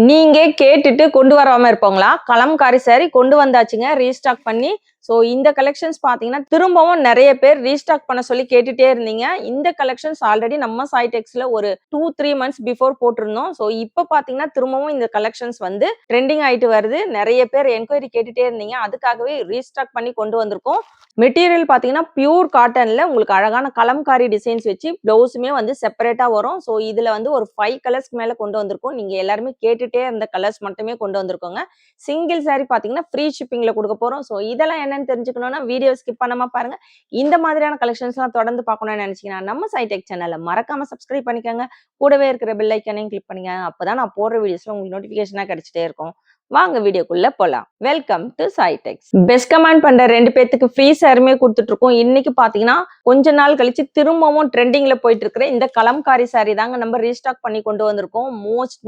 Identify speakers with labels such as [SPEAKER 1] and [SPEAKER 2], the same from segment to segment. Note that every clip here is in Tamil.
[SPEAKER 1] நீங்க கேட்டுட்டு கொண்டு வராம இருப்போங்களா? கலம்காரி சாரி கொண்டு வந்தாச்சுங்க ரீஸ்டாக் பண்ணி. ஸோ இந்த கலெக்ஷன்ஸ் பார்த்தீங்கன்னா, திரும்பவும் நெறைய பேர் ரீஸ்டாக் பண்ண சொல்லி கேட்டுட்டே இருந்தீங்க. இந்த கலெக்ஷன்ஸ் ஆல்ரெடி நம்ம சாய் டெக்ஸ்ல ஒரு 2, 3 மந்த்ஸ் பிஃபோர் போட்டிருந்தோம். ஸோ இப்ப பார்த்தீங்கன்னா, திரும்பவும் இந்த கலெக்ஷன்ஸ் வந்து ட்ரெண்டிங் ஆயிட்டு வருது. நெறைய பேர் என்கொயரி கேட்டுட்டே இருந்தீங்க. அதுக்காகவே ரீஸ்டாக் பண்ணி கொண்டு வந்திருக்கோம். மெட்டீரியல் பார்த்தீங்கன்னா, பியூர் காட்டன்ல உங்களுக்கு அழகான கலம்காரி டிசைன்ஸ் வச்சு ப்ளவுஸுமே வந்து செப்பரேட்டா வரும். ஸோ இதுல வந்து ஒரு 5 கலர்ஸ்க்கு மேல கொண்டு வந்திருக்கோம். நீங்க எல்லாருமே கேட்டுட்டே இருந்த கலர்ஸ் மட்டுமே கொண்டு வந்திருக்கோங்க. சிங்கிள் சாரி பார்த்தீங்கன்னா, ஃப்ரீ ஷிப்பிங்ல குடுக்க போறோம். ஸோ இதெல்லாம் என்னன்னு தெரிஞ்சுக்கணும்னா, வீடியோ ஸ்கிப் பண்ணாம பாருங்க. இந்த மாதிரியான கலெக்ஷன்ஸ்லாம் தொடர்ந்து பார்க்கணும்னு நினைச்சீங்கன்னா, நம்ம சாய் டெக் சேனலை மறக்காம சப்ஸ்கிரைப் பண்ணிக்கோங்க. கூடவே இருக்கிற பெல் ஐக்கானையும் கிளிக் பண்ணுங்க. அப்பதான் நான் போடுற வீடியோஸ்ல உங்களுக்கு நோட்டிபிகேஷனா கிடைச்சிட்டே இருக்கும். வாங்க வீடியோக்குள்ள போலாம். Welcome to Sai techs. Best comment பண்ற 2 பேத்துக்கு ஃப்ரீ சாரியுமே கொடுத்துட்டு இருக்கோம். இன்னைக்கு பாத்தீங்கன்னா கொஞ்ச நாள் கழிச்சு திரும்பவும் ட்ரெண்டிங்ல போயிட்டு இருக்கிற இந்த கலம்காரி சாரி தாங்க நம்ம ரீஸ்டாக் பண்ணி கொண்டு வந்திருக்கோம்.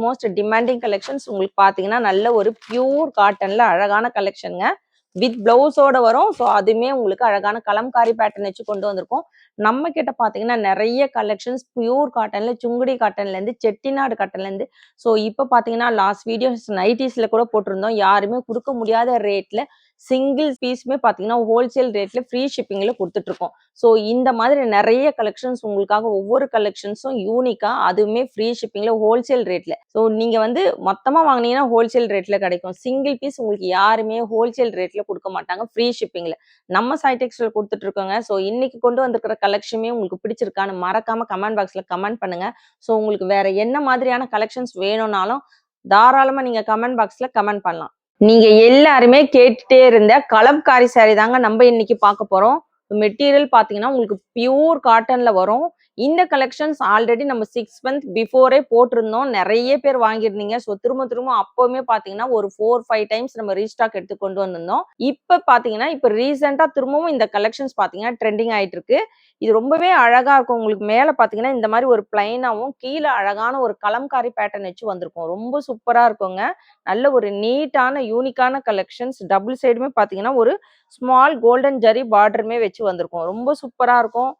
[SPEAKER 1] மோஸ்ட் டிமாண்டிங் கலெக்ஷன்ஸ் உங்களுக்கு பாத்தீங்கன்னா நல்ல ஒரு பியூர் காட்டன்ல அழகான கலெக்ஷனுங்க. வித் பிளவுஸோட வரும். ஸோ அதுவுமே உங்களுக்கு அழகான கலம்காரி பேட்டர்ன் வச்சு கொண்டு வந்திருக்கோம். நம்ம கிட்ட பாத்தீங்கன்னா நிறைய கலெக்ஷன்ஸ் பியூர் காட்டன்ல, சுங்குடி காட்டன்ல இருந்து, செட்டிநாடு காட்டன்ல இருந்து, ஸோ இப்போ பாத்தீங்கன்னா லாஸ்ட் வீடியோஸ் நைட்டிஸ்ல கூட போட்டிருந்தோம். யாருமே கொடுக்க முடியாத ரேட்ல சிங்கிள் பீஸுமே பாத்தீங்கன்னா ஹோல்சேல் ரேட்ல ஃப்ரீ ஷிப்பிங்ல கொடுத்துட்டு இருக்கோம். ஸோ இந்த மாதிரி நிறைய கலெக்ஷன்ஸ் உங்களுக்காக, ஒவ்வொரு கலெக்ஷன்ஸும் யூனிக்கா, அதுவுமே ஃப்ரீ ஷிப்பிங்ல ஹோல்சேல் ரேட்ல. ஸோ நீங்க வந்து மொத்தமா வாங்கினீங்கன்னா ஹோல்சேல் ரேட்ல கிடைக்கும். சிங்கிள் பீஸ் உங்களுக்கு யாருமே ஹோல்சேல் ரேட்ல கொடுக்க மாட்டாங்க ஃப்ரீ ஷிப்பிங்ல. நம்ம சாய் டெக்ஸ்டைல்ல கொடுத்துட்டு இருக்கோங்க. ஸோ இன்னைக்கு கொண்டு வந்திருக்கிற கலெக்ஷனுமே உங்களுக்கு பிடிச்சிருக்கான்னு மறக்காம கமெண்ட் பாக்ஸ்ல கமெண்ட் பண்ணுங்க. ஸோ உங்களுக்கு வேற என்ன மாதிரியான கலெக்ஷன்ஸ் வேணும்னாலும் தாராளமா நீங்க கமெண்ட் பாக்ஸ்ல கமெண்ட் பண்ணலாம். நீங்க எல்லாருமே கேட்டுட்டே இருந்த கலம்காரி சாரி தாங்க நம்ம இன்னைக்கு பார்க்க போறோம். மெட்டீரியல் பாத்தீங்கன்னா உங்களுக்கு பியூர் காட்டன்ல வரும். இந்த கலெக்ஷன்ஸ் ஆல்ரெடி நம்ம 6 மந்த் பிஃபோரே போட்டிருந்தோம். நிறைய பேர் வாங்கியிருந்தீங்க. ஸோ திரும்ப அப்பவுமே பாத்தீங்கன்னா ஒரு 4, 5 டைம்ஸ் நம்ம ரீஸ்டாக் எடுத்து கொண்டு வந்திருந்தோம். இப்ப பாத்தீங்கன்னா இப்ப ரீசெண்டா திரும்பவும் இந்த கலெக்ஷன்ஸ் பாத்தீங்கன்னா ட்ரெண்டிங் ஆயிட்டு இருக்கு. இது ரொம்பவே அழகா இருக்கும். உங்களுக்கு மேல பாத்தீங்கன்னா இந்த மாதிரி ஒரு பிளைனாவும், கீழே அழகான ஒரு கலம்காரி பேட்டர்ன் வச்சு வந்திருக்கும். ரொம்ப சூப்பரா இருக்குங்க. நல்ல ஒரு நீட்டான யூனிக்கான கலெக்ஷன்ஸ். டபுள் சைடுமே பாத்தீங்கன்னா ஒரு ஸ்மால் கோல்டன் ஜரி பார்டருமே வச்சு வந்திருக்கும். ரொம்ப சூப்பரா இருக்கும்.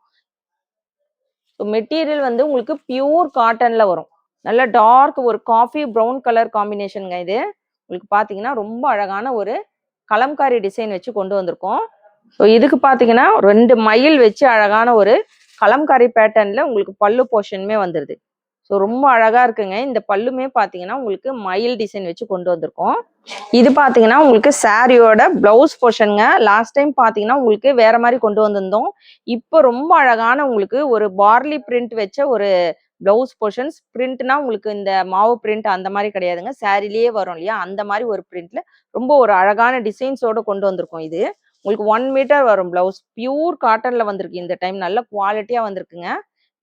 [SPEAKER 1] மெட்டீரியல் வந்து உங்களுக்கு பியூர் காட்டன்ல வரும். நல்ல டார்க் ஒரு காஃபி ப்ரௌன் கலர் காம்பினேஷனுங்க இது. உங்களுக்கு பாத்தீங்கன்னா ரொம்ப அழகான ஒரு கலம்காரி டிசைன் வச்சு கொண்டு வந்திருக்கோம். ஸோ இதுக்கு பாத்தீங்கன்னா 2 மயில் வச்சு அழகான ஒரு கலம்காரி பேட்டர்ன்ல உங்களுக்கு பல்லு போர்ஷனுமே வந்துருது. ஸோ ரொம்ப அழகா இருக்குங்க. இந்த பல்லுமே பாத்தீங்கன்னா உங்களுக்கு மயில் டிசைன் வச்சு கொண்டு வந்திருக்கோம். இது பாத்தீங்கன்னா உங்களுக்கு சாரியோட பிளவுஸ் போர்ஷனுங்க. லாஸ்ட் டைம் பாத்தீங்கன்னா உங்களுக்கு வேற மாதிரி கொண்டு வந்திருந்தோம். இப்போ ரொம்ப அழகான உங்களுக்கு ஒரு பார்லி பிரிண்ட் வச்ச ஒரு பிளவுஸ் போர்ஷன்ஸ். பிரிண்ட்னா உங்களுக்கு இந்த மாவு பிரிண்ட் அந்த மாதிரி கிடையாதுங்க. சாரிலேயே வரும் இல்லையா, அந்த மாதிரி ஒரு பிரிண்ட்ல ரொம்ப ஒரு அழகான டிசைன்ஸோட கொண்டு வந்திருக்கோம். இது உங்களுக்கு 1 மீட்டர் வரும் பிளவுஸ். பியூர் காட்டன்ல வந்திருக்கு. இந்த டைம் நல்ல குவாலிட்டியா வந்திருக்குங்க.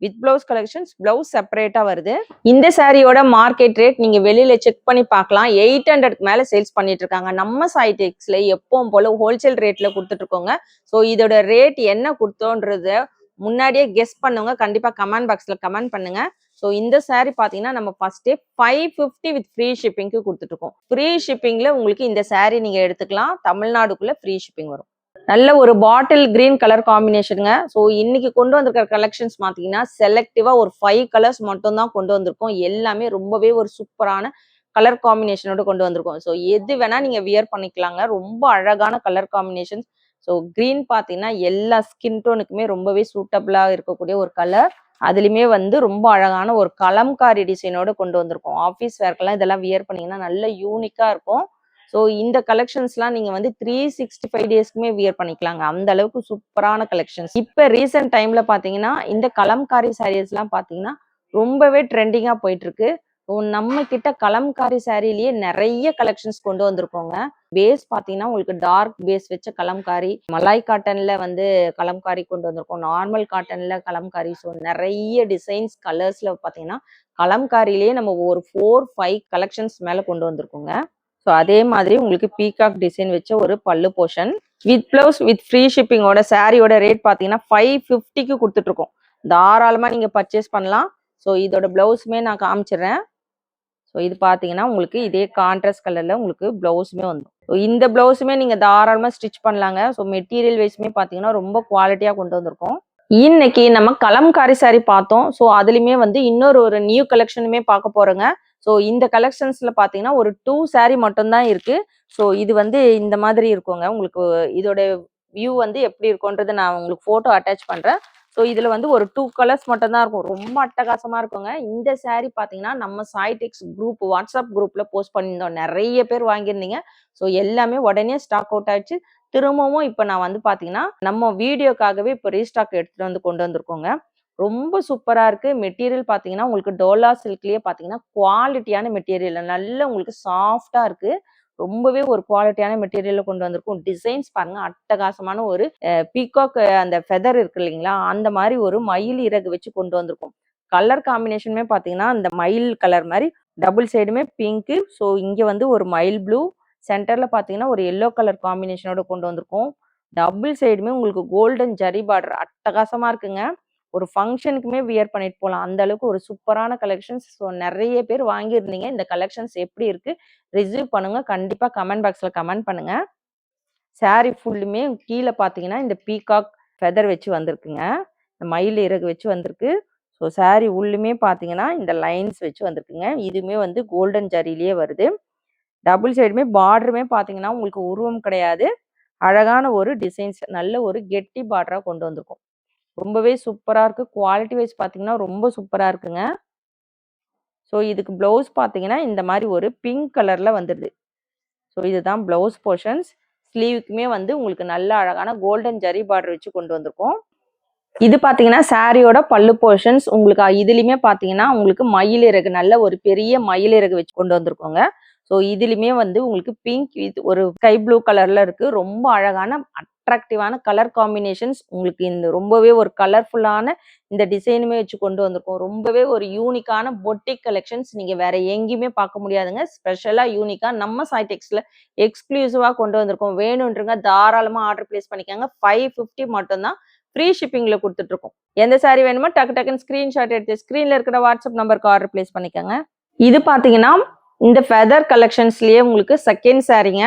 [SPEAKER 1] வித் பிளவுஸ் கலெக்ஷன்ஸ், பிளவுஸ் செப்பரேட்டா வருது. இந்த சாரியோட மார்க்கெட் ரேட் நீங்க வெளியில செக் பண்ணி பார்க்கலாம். 800க்கு மேல சேல்ஸ் பண்ணிட்டு இருக்காங்க. நம்ம சாய் டெக்ஸ்ல எப்பவும் போல ஹோல்சேல் ரேட்ல கொடுத்துட்டு இருக்கோங்க. ஸோ இதோட ரேட் என்ன கொடுத்தோன்றத முன்னாடியே கெஸ் பண்ணுங்க. கண்டிப்பா கமெண்ட் பாக்ஸ்ல கமெண்ட் பண்ணுங்க. ஸோ இந்த சாரி பாத்தீங்கன்னா நம்ம ஃபர்ஸ்டே 550 வித் ஃப்ரீ ஷிப்பிங்க்கு கொடுத்துட்டு இருக்கோம். ஃப்ரீ ஷிப்பிங்ல உங்களுக்கு இந்த சாரி நீங்க எடுத்துக்கலாம். தமிழ்நாடுக்குள்ள ஃப்ரீ ஷிப்பிங் வரும். நல்ல ஒரு பாட்டில் கிரீன் கலர் காம்பினேஷனுங்க. ஸோ இன்னைக்கு கொண்டு வந்திருக்கிற கலெக்ஷன்ஸ் பார்த்தீங்கன்னா செலக்டிவா ஒரு 5 கலர்ஸ் மட்டும் தான் கொண்டு வந்திருக்கோம். எல்லாமே ரொம்பவே ஒரு சூப்பரான கலர் காம்பினேஷனோட கொண்டு வந்திருக்கோம். ஸோ எது வேணா நீங்க வியர் பண்ணிக்கலாங்க. ரொம்ப அழகான கலர் காம்பினேஷன். ஸோ கிரீன் பார்த்தீங்கன்னா எல்லா ஸ்கின் டோனுக்குமே ரொம்பவே சூட்டபிளா இருக்கக்கூடிய ஒரு கலர். அதுலயுமே வந்து ரொம்ப அழகான ஒரு கலம்காரி டிசைனோட கொண்டு வந்திருக்கோம். ஆஃபீஸ் வேர்க்கெல்லாம் இதெல்லாம் வியர் பண்ணீங்கன்னா நல்ல யூனிக்கா இருக்கும். ஸோ இந்த கலெக்ஷன்ஸ்லாம் நீங்க வந்து 365 டேஸ்க்குமே வியர் பண்ணிக்கலாங்க. அந்த அளவுக்கு சூப்பரான கலெக்ஷன்ஸ். இப்போ ரீசெண்ட் டைம்ல பாத்தீங்கன்னா இந்த கலம்காரி சாரீஸ் எல்லாம் பாத்தீங்கன்னா ரொம்பவே ட்ரெண்டிங்கா போயிட்டு இருக்கு. நம்ம கிட்ட கலம்காரி சாரிலேயே நிறைய கலெக்ஷன்ஸ் கொண்டு வந்திருக்கோங்க. பேஸ் பாத்தீங்கன்னா உங்களுக்கு டார்க் பேஸ் வச்ச கலம்காரி, மலாய் காட்டன்ல வந்து கலம்காரி கொண்டு வந்திருக்கோம், நார்மல் காட்டன்ல கலம்காரி. ஸோ நிறைய டிசைன்ஸ் கலர்ஸ்ல பாத்தீங்கன்னா கலம்காரிலேயே நம்ம ஒரு 4, 5 கலெக்ஷன்ஸ் மேல கொண்டு வந்திருக்கோங்க. ஸோ அதே மாதிரி உங்களுக்கு பீகாக் டிசைன் வச்ச ஒரு pallu portion with blouse with free ஷிப்பிங்கோட சாரியோட ரேட் பார்த்தீங்கன்னா 550க்கு கொடுத்துட்டு இருக்கோம். தாராளமா நீங்க பர்ச்சேஸ் பண்ணலாம். ஸோ இதோட பிளவுஸுமே நான் காமிச்சிடுறேன். ஸோ இது பார்த்தீங்கன்னா உங்களுக்கு இதே கான்ட்ராஸ்ட் கலர்ல உங்களுக்கு பிளவுஸுமே வந்துடும். ஸோ இந்த பிளவுஸுமே நீங்க தாராளமா ஸ்டிச் பண்ணலாங்க. ஸோ மெட்டீரியல் வைஸுமே பார்த்தீங்கன்னா ரொம்ப குவாலிட்டியா கொண்டு வந்திருக்கோம். இன்னைக்கு நம்ம கலம்காரி சாரி பார்த்தோம். ஸோ அதுலயுமே வந்து இன்னொரு நியூ கலெக்ஷனுமே பார்க்க போறோங்க. ஸோ இந்த கலெக்ஷன்ஸ்ல பாத்தீங்கன்னா ஒரு 2 saree மட்டும் தான் இருக்கு. ஸோ இது வந்து இந்த மாதிரி இருக்குங்க. உங்களுக்கு இதோட வியூ வந்து எப்படி இருக்கும்ன்றது நான் உங்களுக்கு போட்டோ அட்டாச் பண்றேன். ஸோ இதுல வந்து ஒரு 2 கலர்ஸ் மட்டும் தான் இருக்கும். ரொம்ப அட்டகாசமா இருக்குங்க. இந்த saree பாத்தீங்கன்னா நம்ம சாய்டெக்ஸ் குரூப் வாட்ஸ்அப் குரூப்ல போஸ்ட் பண்ணியிருந்தோம். நிறைய பேர் வாங்கியிருந்தீங்க. ஸோ எல்லாமே உடனே ஸ்டாக் அவுட் ஆயிடுச்சு. திரும்பவும் இப்ப நான் வந்து பாத்தீங்கன்னா நம்ம வீடியோக்காகவே இப்ப ரீஸ்டாக் எடுத்துட்டு வந்து கொண்டு வந்திருக்கோங்க. ரொம்ப சூப்பரா இருக்கு. மெட்டீரியல் பாத்தீங்கன்னா உங்களுக்கு டோலா சில்க்லயே பாத்தீங்கன்னா குவாலிட்டியான மெட்டீரியல். நல்ல உங்களுக்கு சாஃப்ட்டா இருக்கு. ரொம்பவே ஒரு குவாலிட்டியான மெட்டீரியல்ல கொண்டு வந்திருக்கும். டிசைன்ஸ் பாருங்க அட்டகாசமான ஒரு பீகாக் அந்த ஃபெதர் இருக்கு இல்லைங்களா? அந்த மாதிரி ஒரு மயில் இறகு வச்சு கொண்டு வந்திருக்கும். கலர் காம்பினேஷனுமே பாத்தீங்கன்னா இந்த மயில் கலர் மாதிரி டபுள் சைடுமே பிங்க். ஸோ இங்க வந்து ஒரு மயில் ப்ளூ, சென்டர்ல பாத்தீங்கன்னா ஒரு எல்லோ கலர் காம்பினேஷனோட கொண்டு வந்திருக்கும். டபுள் சைடுமே உங்களுக்கு கோல்டன் ஜரி பார்டர் அட்டகாசமா இருக்குங்க. ஒரு ஃபங்க்ஷனுக்குமே வியர் பண்ணிட்டு போலாம். அந்த அளவுக்கு ஒரு சூப்பரான கலெக்ஷன்ஸ். ஸோ நெறைய பேர் வாங்கியிருந்தீங்க. இந்த கலெக்ஷன்ஸ் எப்படி இருக்கு? ரிசீவ் பண்ணுங்க. கண்டிப்பா கமெண்ட் பாக்ஸ்ல கமெண்ட் பண்ணுங்க. saree ஃபுல்லுமே கீழ பார்த்தீங்கன்னா, இந்த பீகாக் ஃபெதர் வச்சு வந்திருக்குங்க. இந்த மயில் இறகு வச்சு வந்திருக்கு. ஸோ saree உள்ளுமே பார்த்தீங்கன்னா, இந்த லைன்ஸ் வச்சு வந்திருக்குங்க. இதுவுமே வந்து கோல்டன் ஜரியிலேயே வருது. டபுள் சைடுமே பார்டருமே பார்த்தீங்கன்னா, உங்களுக்கு உருவம் கிடையாது. அழகான ஒரு டிசைன்ஸ். நல்ல ஒரு கெட்டி பார்டரா கொண்டு வந்திருக்கும். ரொம்பவே சூப்பரா இருக்கு. குவாலிட்டி வைஸ் பார்த்தீங்கன்னா, ரொம்ப சூப்பரா இருக்குங்க. ஸோ இதுக்கு ப்ளவுஸ் பார்த்தீங்கன்னா, இந்த மாரி ஒரு பிங்க் கலர்ல வந்துருது. ஸோ இதுதான் ப்ளவுஸ் போர்ஷன்ஸ். ஸ்லீவுக்குமே வந்து உங்களுக்கு நல்ல அழகான கோல்டன் ஜரி பார்டர் வச்சு கொண்டு வந்திருக்கோம். இது பார்த்தீங்கன்னா, சாரியோட பல்லு போர்ஷன்ஸ். உங்களுக்கு இதுலயுமே பார்த்தீங்கன்னா, உங்களுக்கு மயில் இறகு நல்ல ஒரு பெரிய மயில் இறகு வச்சு கொண்டு வந்திருக்கோங்க. ஸோ இதுலயுமே வந்து உங்களுக்கு பிங்க் வித் ஒரு ஸ்கை ப்ளூ கலர்ல இருக்கு. ரொம்ப அழகான அட்ராக்டிவான கலர் காம்பினேஷன்ஸ். உங்களுக்கு இந்த ரொம்பவே ஒரு கலர்ஃபுல்லான இந்த டிசைனுமே வச்சு கொண்டு வந்திருக்கோம். ரொம்பவே ஒரு யூனிக்கான பொட்டிக் கலெக்ஷன்ஸ். நீங்க வேற எங்கேயுமே பார்க்க முடியாதுங்க. ஸ்பெஷலா யூனிக்கா நம்ம சாய்டெக்ஸ்ல எக்ஸ்க்ளூசிவா கொண்டு வந்திருக்கோம். வேணுன்றவங்க தாராளமா ஆர்டர் பிளேஸ் பண்ணிக்கோங்க. 550 மட்டும் தான். ஃப்ரீ ஷிப்பிங்ல குடுத்துட்டு இருக்கோம். எந்த சாரி வேணுமோ டக்குன்னு ஸ்கிரீன்ஷாட் எடுத்து ஸ்கிரீன்ல இருக்கிற வாட்ஸ்அப் நம்பருக்கு ஆர்டர் பிளேஸ் பண்ணிக்கோங்க. இது பாத்தீங்கன்னா இந்த ஃபெதர் கலெக்ஷன்ஸ்லயே உங்களுக்கு செகண்ட் சாரீங்க.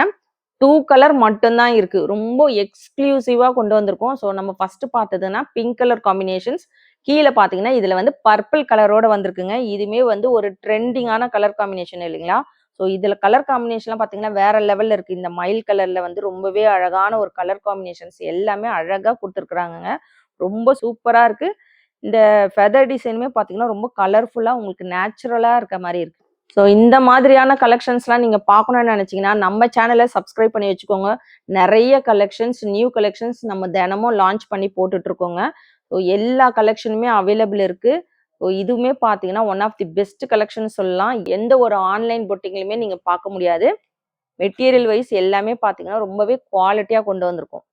[SPEAKER 1] 2 கலர் மட்டும் தான் இருக்கு. ரொம்ப எக்ஸ்க்ளூசிவா கொண்டு வந்திருக்கோம். ஸோ நம்ம ஃபர்ஸ்ட் பார்த்ததுன்னா பிங்க் கலர் காம்பினேஷன்ஸ். கீழே பார்த்தீங்கன்னா இதுல வந்து பர்பிள் கலரோட வந்திருக்குங்க. இதுவுமே வந்து ஒரு ட்ரெண்டிங்கான கலர் காம்பினேஷன் இல்லைங்களா? ஸோ இதுல கலர் காம்பினேஷன்லாம் பார்த்தீங்கன்னா வேற லெவல்ல இருக்கு. இந்த மயில் கலர்ல வந்து ரொம்பவே அழகான ஒரு கலர் காம்பினேஷன்ஸ் எல்லாமே அழகா கொடுத்துருக்குறாங்கங்க. ரொம்ப சூப்பரா இருக்கு. இந்த ஃபெதர் டிசைனுமே பார்த்தீங்கன்னா ரொம்ப கலர்ஃபுல்லா உங்களுக்கு நேச்சுரலா இருக்க மாதிரி இருக்கு. ஸோ இந்த மாதிரியான கலெக்ஷன்ஸ்லாம் நீங்க பார்க்கணும்னு நினைச்சீங்கன்னா நம்ம சேனலை சப்ஸ்கிரைப் பண்ணி வச்சுக்கோங்க. நிறைய கலெக்ஷன்ஸ் நியூ கலெக்ஷன்ஸ் நம்ம தினமும் லான்ச் பண்ணி போட்டுட்டு இருக்கோங்க. ஸோ எல்லா கலெக்ஷனுமே அவைலபிள் இருக்கு. ஸோ இதுவுமே பார்த்தீங்கன்னா one of the best collection சொல்லலாம். எந்த ஒரு ஆன்லைன் பொட்டிங்லையுமே நீங்க பார்க்க முடியாது. மெட்டீரியல் வைஸ் எல்லாமே பார்த்தீங்கன்னா ரொம்பவே குவாலிட்டியா கொண்டு வந்திருக்கும்.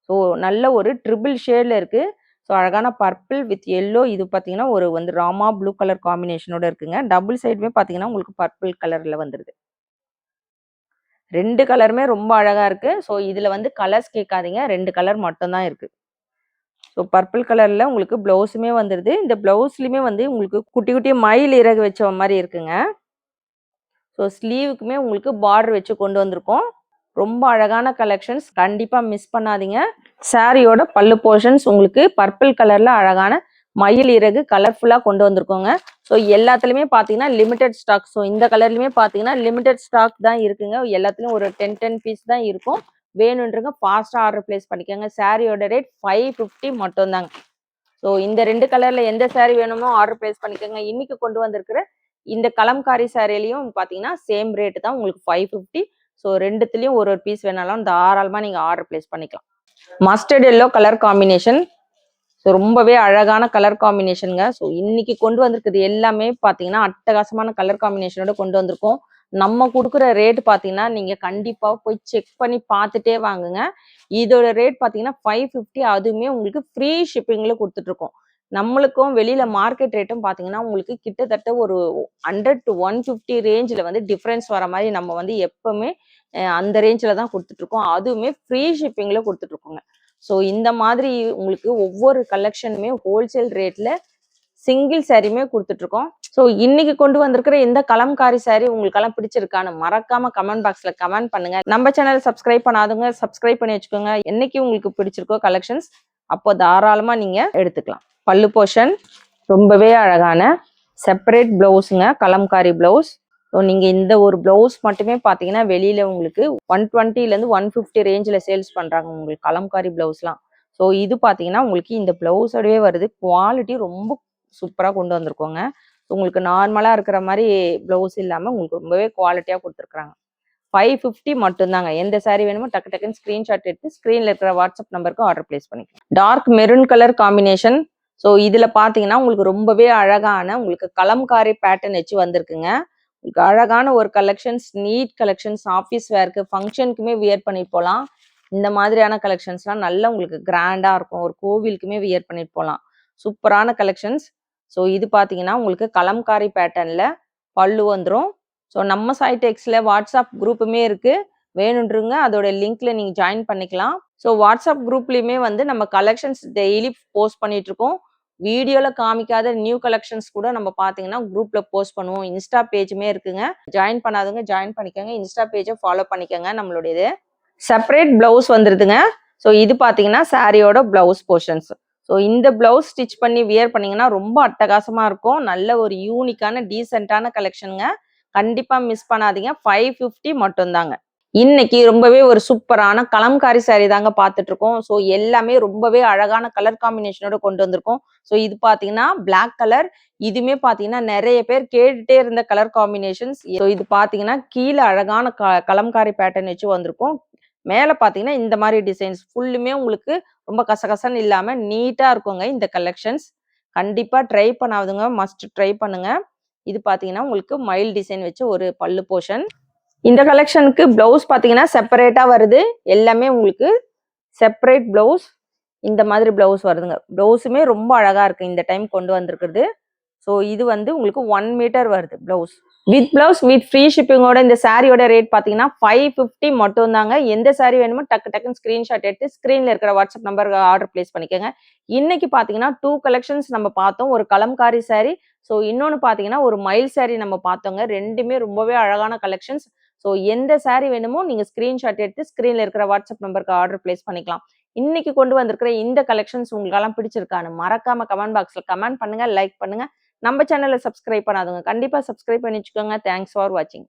[SPEAKER 1] ஸோ நல்ல ஒரு ட்ரிபிள் ஷேட்ல இருக்கு. ஸோ அழகான பர்பிள் வித் எல்லோ. இது பார்த்தீங்கன்னா ஒரு வந்து ராமா ப்ளூ கலர் காம்பினேஷனோட இருக்குங்க. டபுள் சைடுமே பார்த்தீங்கன்னா உங்களுக்கு பர்பிள் கலர்ல வந்துருது. 2 கலருமே ரொம்ப அழகா இருக்கு. ஸோ இதுல வந்து கலர்ஸ் கேட்காதீங்க. 2 கலர் மட்டும் தான் இருக்கு. ஸோ பர்பிள் கலர்ல உங்களுக்கு பிளவுஸுமே வந்துருது. இந்த பிளவுஸ்லயுமே வந்து உங்களுக்கு குட்டி குட்டி மயில் இறகு வச்ச மாதிரி இருக்குங்க. ஸோ ஸ்லீவுக்குமே உங்களுக்கு பார்டர் வச்சு கொண்டு வந்திருக்கோம். ரொம்ப அழகான கலெக்ஷன்ஸ். கண்டிப்பா மிஸ் பண்ணாதீங்க. சாரியோட பல்லு போர்ஷன்ஸ் உங்களுக்கு பர்பிள் கலர்ல அழகான மயில் இறகு கலர்ஃபுல்லா கொண்டு வந்திருக்கோங்க. ஸோ எல்லாத்துலயுமே பாத்தீங்கன்னா லிமிடெட் ஸ்டாக். ஸோ இந்த கலர்லயுமே பாத்தீங்கன்னா லிமிடெட் ஸ்டாக் தான் இருக்குங்க. எல்லாத்துலயும் ஒரு 10 பீஸ் தான் இருக்கும். வேணுன்றவங்க ஃபாஸ்டா ஆர்டர் பிளேஸ் பண்ணிக்கோங்க. சாரியோட ரேட் 550 மட்டும் தாங்க. ஸோ இந்த 2 கலர்ல எந்த சாரி வேணுமோ ஆர்டர் பிளேஸ் பண்ணிக்கோங்க. இன்னைக்கு கொண்டு வந்திருக்கிற இந்த கலம்காரி சாரிலையும் பாத்தீங்கன்னா சேம் ரேட் தான் உங்களுக்கு 550. ஸோ ரெண்டுத்துலயும் ஒரு பீஸ் வேணாலும் தாராளமா நீங்க ஆர்டர் பிளேஸ் பண்ணிக்கலாம். Mustard yellow colour combination. So ரொம்பவே அழகான கலர் காம்பினேஷனுங்க. ஸோ இன்னைக்கு கொண்டு வந்திருக்குது எல்லாமே பார்த்தீங்கன்னா அட்டகாசமான கலர் காம்பினேஷனோட கொண்டு வந்திருக்கோம். நம்ம கொடுக்குற ரேட் பார்த்தீங்கன்னா நீங்க கண்டிப்பா போய் செக் பண்ணி பார்த்துட்டே வாங்குங்க. இதோட ரேட் பார்த்தீங்கன்னா 550. அதுவுமே உங்களுக்கு ஃப்ரீ ஷிப்பிங்ல கொடுத்துட்டு இருக்கோம். நம்மளுக்கும் வெளியில மார்க்கெட் ரேட்டும் பார்த்தீங்கன்னா உங்களுக்கு கிட்டத்தட்ட ஒரு 100 to 150 ரேஞ்சில் வந்து டிஃப்ரென்ஸ் வர மாதிரி நம்ம வந்து எப்பவுமே அந்த ரேஞ்சில் தான் கொடுத்துட்டு இருக்கோம். அதுவுமே ஃப்ரீ ஷிப்பிங்ல கொடுத்துட்டு இருக்கோங்க. ஸோ இந்த மாதிரி உங்களுக்கு ஒவ்வொரு கலெக்ஷனுமே ஹோல்சேல் ரேட்ல சிங்கிள் சாரியுமே கொடுத்துட்டு இருக்கோம். ஸோ இன்னைக்கு கொண்டு வந்திருக்கிற இந்த கலம்காரி சாரி உங்களுக்கெல்லாம் பிடிச்சிருக்கான்னு மறக்காம கமெண்ட் பாக்ஸ்ல கமெண்ட் பண்ணுங்க. நம்ம சேனல் சப்ஸ்கிரைப் பண்ணாதவங்க சப்ஸ்கிரைப் பண்ணி வச்சுக்கோங்க. என்னைக்கு உங்களுக்கு பிடிச்சிருக்கோ கலெக்ஷன்ஸ் அப்போ தாராளமா நீங்க எடுத்துக்கலாம். பல்லு போர்ஷன் ரொம்பவே அழகான செப்பரேட் பிளவுஸுங்க. கலம்காரி பிளவுஸ். ஸோ நீங்க இந்த ஒரு ப்ளவுஸ் மட்டுமே பார்த்தீங்கன்னா வெளியில உங்களுக்கு 120லேருந்து 150 ரேஞ்சில் சேல்ஸ் பண்றாங்க உங்களுக்கு கலம்காரி ப்ளவுஸ்லாம். ஸோ இது பார்த்தீங்கன்னா உங்களுக்கு இந்த ப்ளவுஸோடவே வருது. குவாலிட்டி ரொம்ப சூப்பரா கொண்டு வந்திருக்கோங்க. உங்களுக்கு நார்மலா இருக்கிற மாரி ப்ளவுஸ் இல்லாம உங்களுக்கு ரொம்பவே குவாலிட்டியா குடுத்துருக்காங்க. 550 மட்டும்தாங்க. எந்த சாரி வேணுமோ டக்கு டக்குன்னு ஸ்கிரீன்ஷாட் எடுத்து ஸ்க்ரீன்ல இருக்கிற வாட்ஸ்அப் நம்பருக்கு ஆர்டர் பிளேஸ் பண்ணிக்கலாம். Dark maroon colour combination. So இதுல பார்த்தீங்கன்னா உங்களுக்கு ரொம்பவே அழகான உங்களுக்கு கலம்காரி பேட்டர்ன் வச்சு வந்திருக்குங்க. உங்களுக்கு அழகான ஒரு கலெக்ஷன்ஸ், நீட் கலெக்ஷன்ஸ், ஆஃபீஸ் வேர்க்கு, ஃபங்க்ஷனுக்குமே வியர் பண்ணிட்டு போகலாம். இந்த மாதிரியான கலெக்ஷன்ஸ்லாம் நல்லா உங்களுக்கு கிராண்டா இருக்கும். ஒரு கோவிலுக்குமே வியர் பண்ணிட்டு போகலாம். சூப்பரான கலெக்ஷன்ஸ். ஸோ இது பார்த்தீங்கன்னா உங்களுக்கு கலம்காரி பேட்டர்ன்ல பல்லு வந்துரும். ஸோ நம்ம சைட் எக்ஸ்ல வாட்ஸ்அப் குரூப்புமே இருக்கு. வேணுன்றவங்க அதோட லிங்க்ல நீங்க ஜாயின் பண்ணிக்கலாம். ஸோ வாட்ஸ்அப் குரூப்லயுமே வந்து நம்ம கலெக்ஷன்ஸ் டெய்லி போஸ்ட் பண்ணிட்டு இருக்கோம். வீடியோல காமிக்காத நியூ கலெக்ஷன்ஸ் கூட நம்ம பார்த்தீங்கன்னா குரூப்ல போஸ்ட் பண்ணுவோம். இன்ஸ்டா பேஜுமே இருக்குங்க. ஜாயின் பண்ணாதவங்க ஜாயின் பண்ணிக்கோங்க. இன்ஸ்டா பேஜை ஃபாலோ பண்ணிக்கோங்க நம்மளுடையது. செப்பரேட் பிளவுஸ் வந்துருதுங்க. ஸோ இது பார்த்தீங்கன்னா சாரியோட பிளவுஸ் போர்ஷன்ஸ். ஸோ இந்த பிளவுஸ் ஸ்டிச் பண்ணி வியர் பண்ணீங்கன்னா ரொம்ப அட்டகாசமா இருக்கும். நல்ல ஒரு யூனிக்கான டீசென்ட்டான கலெக்ஷனுங்க. கண்டிப்பா மிஸ் பண்ணாதீங்க. 550 மட்டும்தாங்க. இன்னைக்கு ரொம்பவே ஒரு சூப்பரான கலம்காரி சாரி தாங்க பார்த்துட்டு இருக்கோம். ஸோ எல்லாமே ரொம்பவே அழகான கலர் காம்பினேஷனோட கொண்டு வந்திருக்கோம். ஸோ இது பார்த்தீங்கன்னா பிளாக் கலர். இதுமே பார்த்தீங்கன்னா நிறைய பேர் கேட்டுட்டே இருந்த கலர் காம்பினேஷன்ஸ். ஸோ இது பார்த்தீங்கன்னா கீழே அழகான கலம்காரி பேட்டர்ன் வச்சு வந்திருக்கும். மேல பார்த்தீங்கன்னா இந்த மாதிரி டிசைன்ஸ் ஃபுல்லுமே உங்களுக்கு ரொம்ப கசகசன்னு இல்லாம நீட்டா இருக்குங்க இந்த கலெக்ஷன்ஸ். கண்டிப்பா ட்ரை பண்ணாதவங்க மஸ்ட் ட்ரை பண்ணுங்க. இது பார்த்தீங்கன்னா உங்களுக்கு மயில் டிசைன் வச்சு ஒரு பல்லு போர்ஷன். இந்த கலெக்ஷனுக்கு பிளவுஸ் பார்த்தீங்கன்னா செப்பரேட்டா வருது. எல்லாமே உங்களுக்கு செப்பரேட் பிளவுஸ். இந்த மாதிரி பிளவுஸ் வருதுங்க. பிளவுஸுமே ரொம்ப அழகா இருக்கு இந்த டைம் கொண்டு வந்திருக்கிறது. ஸோ இது வந்து உங்களுக்கு 1 மீட்டர் வருது blouse. With blouse with free ஷிப்பிங்கோட இந்த சாரியோட ரேட் பார்த்தீங்கன்னா 550 மட்டும் தாங்க. எந்த சாரி வேணுமோ டக்கு டக்குன்னு ஸ்கிரீன்ஷாட் எடுத்து ஸ்க்ரீன்ல இருக்கிற வாட்ஸ்அப் நம்பருக்கு ஆர்டர் பிளேஸ் பண்ணிக்கோங்க. இன்னைக்கு பார்த்தீங்கன்னா 2 கலெக்ஷன்ஸ் நம்ம பார்த்தோம். ஒரு கலம்காரி சாரி. ஸோ இன்னொன்று பார்த்தீங்கன்னா ஒரு மயில் சாரி நம்ம பார்த்தோங்க. ரெண்டுமே ரொம்பவே அழகான கலெக்ஷன்ஸ். ஸோ எந்த சாரி வேணுமோ நீங்க ஸ்கிரீன்ஷாட் எடுத்து ஸ்க்ரீன்ல இருக்கிற வாட்ஸ்அப் நம்பருக்கு ஆர்டர் பிளேஸ் பண்ணிக்கலாம். இன்னைக்கு கொண்டு வந்திருக்கிற இந்த கலெக்ஷன்ஸ் உங்களுக்கெல்லாம் பிடிச்சிருக்கான்னு மறக்காம கமெண்ட் பாக்ஸ்ல கமெண்ட் பண்ணுங்க, லைக் பண்ணுங்க. நம்ம சேனலை சப்ஸ்கிரைப் பண்ணாதவங்க கண்டிப்பா சப்ஸ்கிரைப் பண்ணி வச்சுக்கோங்க. தேங்க்ஸ் ஃபார் வாட்சிங்.